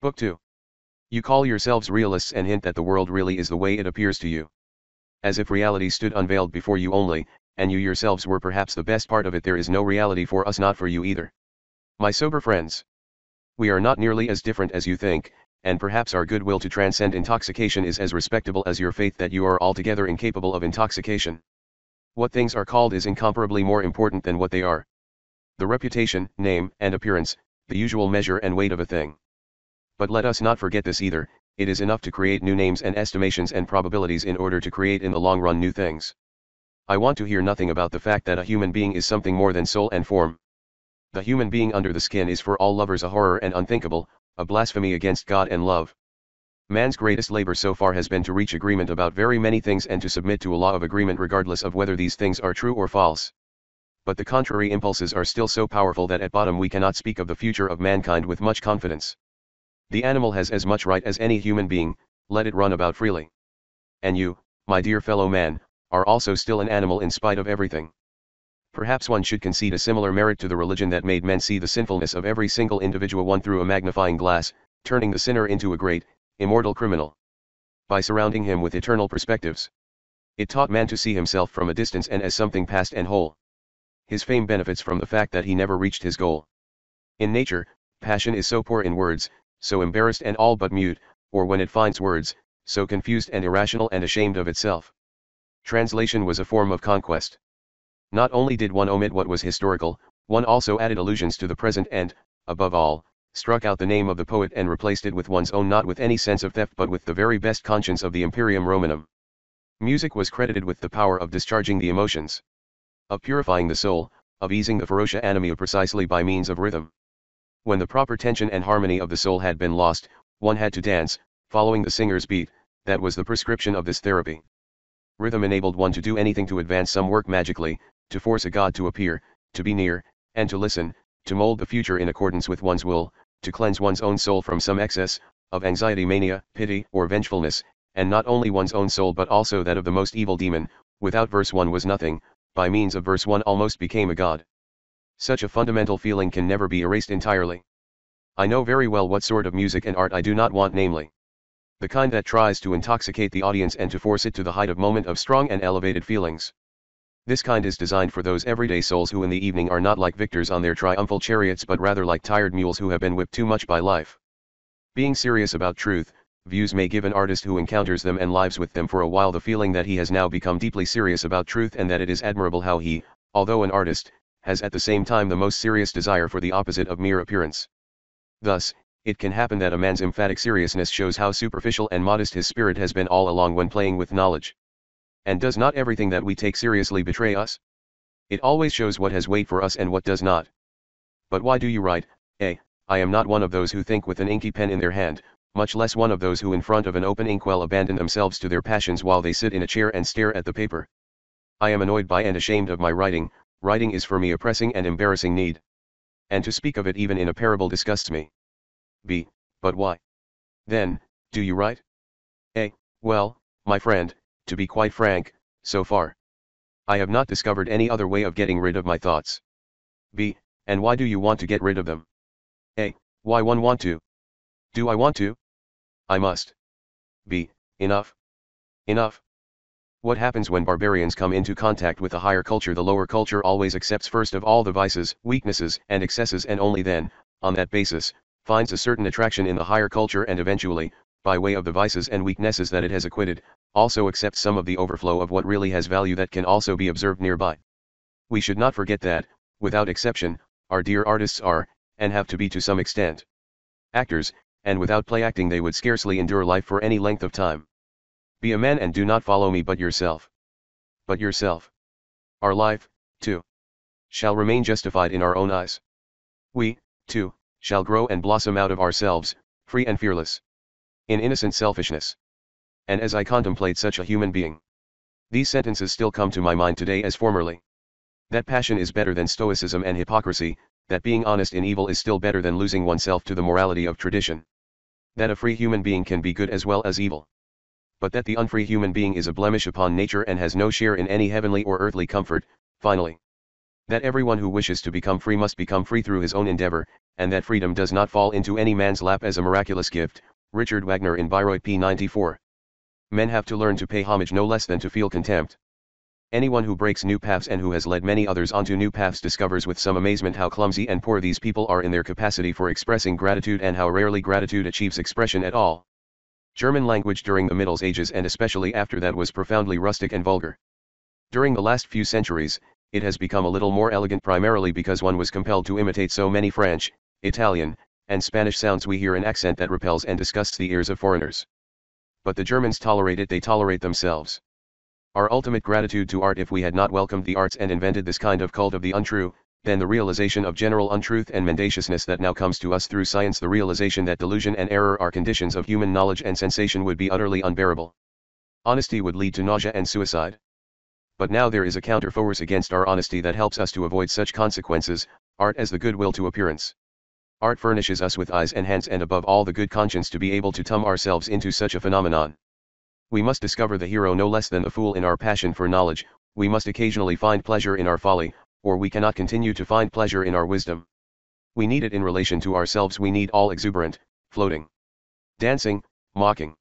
Book 2. You call yourselves realists and hint that the world really is the way it appears to you. As if reality stood unveiled before you only, and you yourselves were perhaps the best part of it. There is no reality for us, not for you either. My sober friends. We are not nearly as different as you think, and perhaps our goodwill to transcend intoxication is as respectable as your faith that you are altogether incapable of intoxication. What things are called is incomparably more important than what they are. The reputation, name, and appearance, the usual measure and weight of a thing. But let us not forget this either. It is enough to create new names and estimations and probabilities in order to create in the long run new things. I want to hear nothing about the fact that a human being is something more than soul and form. The human being under the skin is for all lovers a horror and unthinkable, a blasphemy against God and love. Man's greatest labor so far has been to reach agreement about very many things and to submit to a law of agreement regardless of whether these things are true or false. But the contrary impulses are still so powerful that at bottom we cannot speak of the future of mankind with much confidence. The animal has as much right as any human being, let it run about freely. And you, my dear fellow man, are also still an animal in spite of everything. Perhaps one should concede a similar merit to the religion that made men see the sinfulness of every single individual one through a magnifying glass, turning the sinner into a great, immortal criminal. By surrounding him with eternal perspectives. It taught man to see himself from a distance and as something past and whole. His fame benefits from the fact that he never reached his goal. In nature, passion is so poor in words, so embarrassed and all but mute, or when it finds words, so confused and irrational and ashamed of itself. Translation was a form of conquest. Not only did one omit what was historical, one also added allusions to the present and, above all, struck out the name of the poet and replaced it with one's own, not with any sense of theft but with the very best conscience of the Imperium Romanum. Music was credited with the power of discharging the emotions, of purifying the soul, of easing the ferocia anemia precisely by means of rhythm. When the proper tension and harmony of the soul had been lost, one had to dance, following the singer's beat. That was the prescription of this therapy. Rhythm enabled one to do anything, to advance some work magically, to force a god to appear, to be near, and to listen, to mold the future in accordance with one's will, to cleanse one's own soul from some excess, of anxiety, mania, pity, or vengefulness, and not only one's own soul but also that of the most evil demon. Without verse 1 was nothing, by means of verse 1 almost became a god. Such a fundamental feeling can never be erased entirely. I know very well what sort of music and art I do not want, namely, the kind that tries to intoxicate the audience and to force it to the height of moment of strong and elevated feelings. This kind is designed for those everyday souls who in the evening are not like victors on their triumphal chariots but rather like tired mules who have been whipped too much by life. Being serious about truth, views may give an artist who encounters them and lives with them for a while the feeling that he has now become deeply serious about truth, and that it is admirable how he, although an artist, has at the same time the most serious desire for the opposite of mere appearance. Thus, it can happen that a man's emphatic seriousness shows how superficial and modest his spirit has been all along when playing with knowledge. And does not everything that we take seriously betray us? It always shows what has weight for us and what does not. But why do you write? I am not one of those who think with an inky pen in their hand, much less one of those who in front of an open inkwell abandon themselves to their passions while they sit in a chair and stare at the paper. I am annoyed by and ashamed of my writing. Writing is for me a pressing and embarrassing need. And to speak of it even in a parable disgusts me. But why? Then, do you write? Well, my friend, to be quite frank, so far, I have not discovered any other way of getting rid of my thoughts. And why do you want to get rid of them? Why one want to? Do I want to? I must. Enough. Enough. What happens when barbarians come into contact with a higher culture? The lower culture always accepts first of all the vices, weaknesses, and excesses, and only then, on that basis, finds a certain attraction in the higher culture, and eventually, by way of the vices and weaknesses that it has acquitted, also accepts some of the overflow of what really has value that can also be observed nearby. We should not forget that, without exception, our dear artists are, and have to be to some extent, actors, and without play acting they would scarcely endure life for any length of time. Be a man and do not follow me but yourself. But yourself. Our life, too, shall remain justified in our own eyes. We, too, shall grow and blossom out of ourselves, free and fearless, in innocent selfishness. And as I contemplate such a human being, these sentences still come to my mind today as formerly. That passion is better than stoicism and hypocrisy, that being honest in evil is still better than losing oneself to the morality of tradition. That a free human being can be good as well as evil. But that the unfree human being is a blemish upon nature and has no share in any heavenly or earthly comfort, finally. That everyone who wishes to become free must become free through his own endeavor, and that freedom does not fall into any man's lap as a miraculous gift. Richard Wagner in Bayreuth p. 94. Men have to learn to pay homage no less than to feel contempt. Anyone who breaks new paths and who has led many others onto new paths discovers with some amazement how clumsy and poor these people are in their capacity for expressing gratitude, and how rarely gratitude achieves expression at all. German language during the Middle Ages and especially after that was profoundly rustic and vulgar. During the last few centuries, it has become a little more elegant, primarily because one was compelled to imitate so many French, Italian, and Spanish sounds. We hear an accent that repels and disgusts the ears of foreigners. But the Germans tolerate it, they tolerate themselves. Our ultimate gratitude to art, if we had not welcomed the arts and invented this kind of cult of the untrue, then the realization of general untruth and mendaciousness that now comes to us through science, the realization that delusion and error are conditions of human knowledge and sensation, would be utterly unbearable. Honesty would lead to nausea and suicide. But now there is a counter-force against our honesty that helps us to avoid such consequences: art as the goodwill to appearance. Art furnishes us with eyes and hands and above all the good conscience to be able to tum ourselves into such a phenomenon. We must discover the hero no less than the fool in our passion for knowledge. We must occasionally find pleasure in our folly, or we cannot continue to find pleasure in our wisdom. We need it in relation to ourselves. We need all exuberant, floating, dancing, mocking,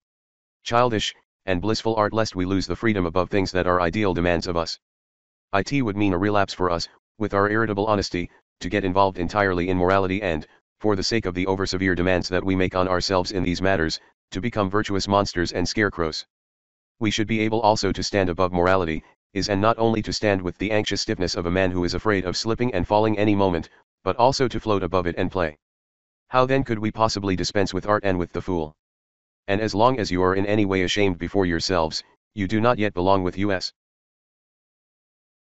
childish, and blissful art, lest we lose the freedom above things that our ideal demands of us. It would mean a relapse for us, with our irritable honesty, to get involved entirely in morality and, for the sake of the over-severe demands that we make on ourselves in these matters, to become virtuous monsters and scarecrows. We should be able also to stand above morality, and not only to stand with the anxious stiffness of a man who is afraid of slipping and falling any moment, but also to float above it and play. How then could we possibly dispense with art and with the fool? And as long as you are in any way ashamed before yourselves, you do not yet belong with us.